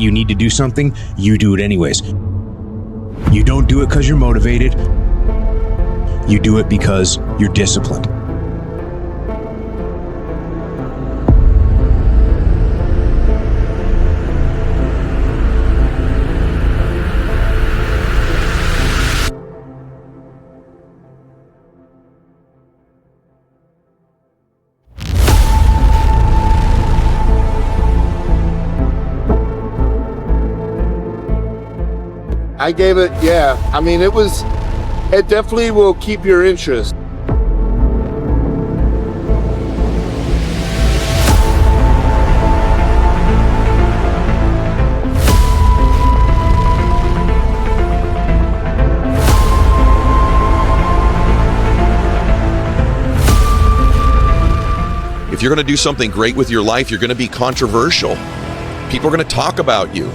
you need to do something, you do it anyways. You don't do it because you're motivated. You do it because you're disciplined. I gave it, yeah. I mean, it definitely will keep your interest. If you're going to do something great with your life, you're going to be controversial. People are going to talk about you.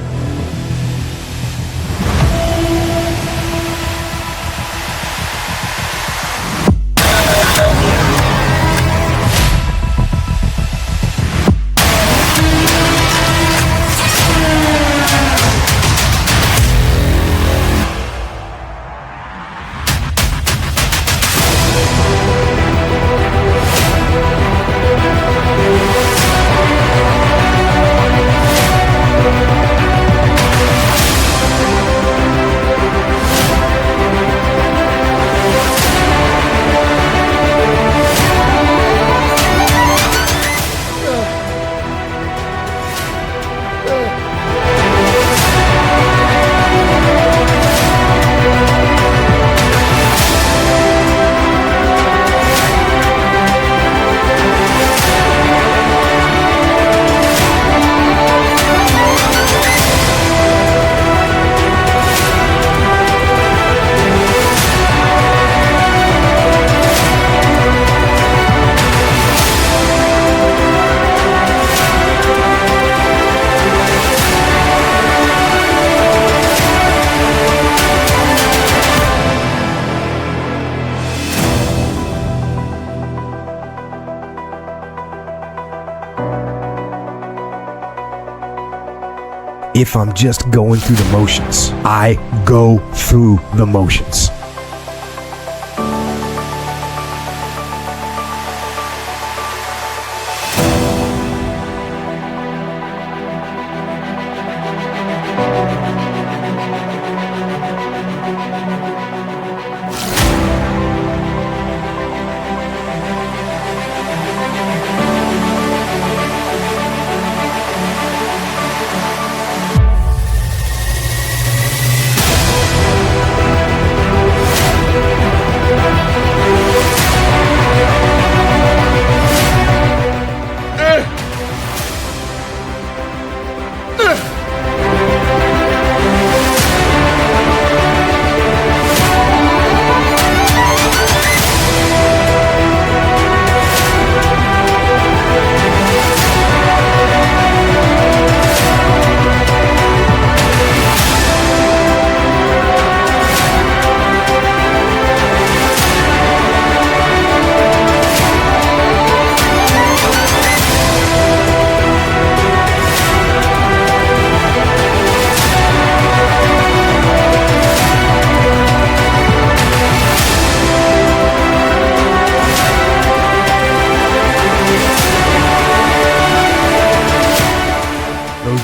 If I'm just going through the motions, I go through the motions.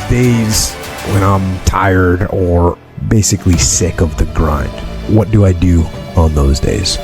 Days when I'm tired or basically sick of the grind. What do I do on those days?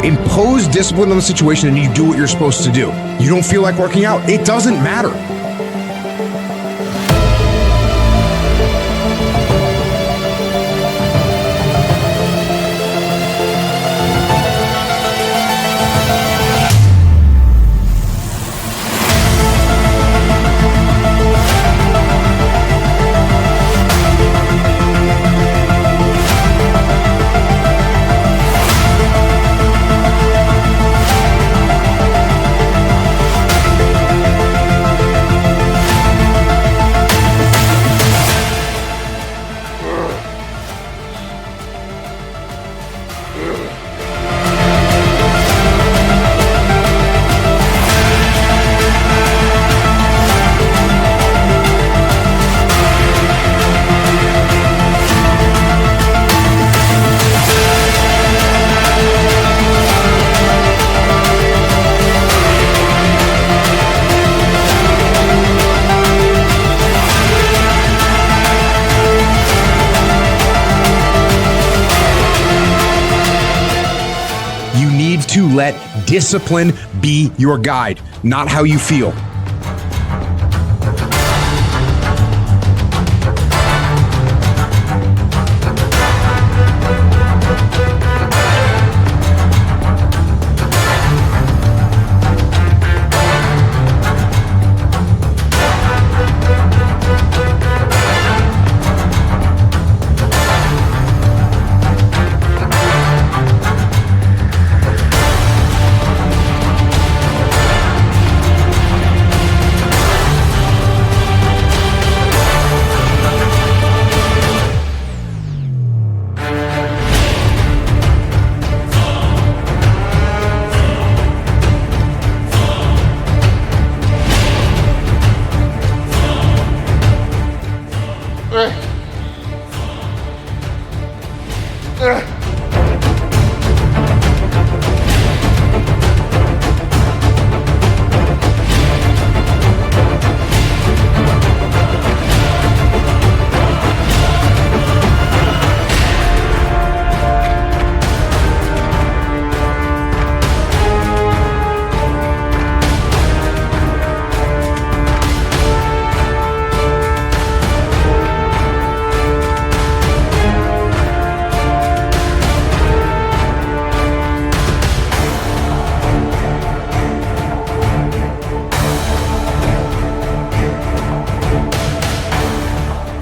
impose discipline on the situation and you do what you're supposed to do. You don't feel like working out, it doesn't matter. To let discipline be your guide, not how you feel.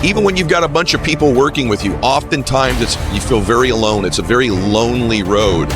Even when you've got a bunch of people working with you, oftentimes you feel very alone. It's a very lonely road.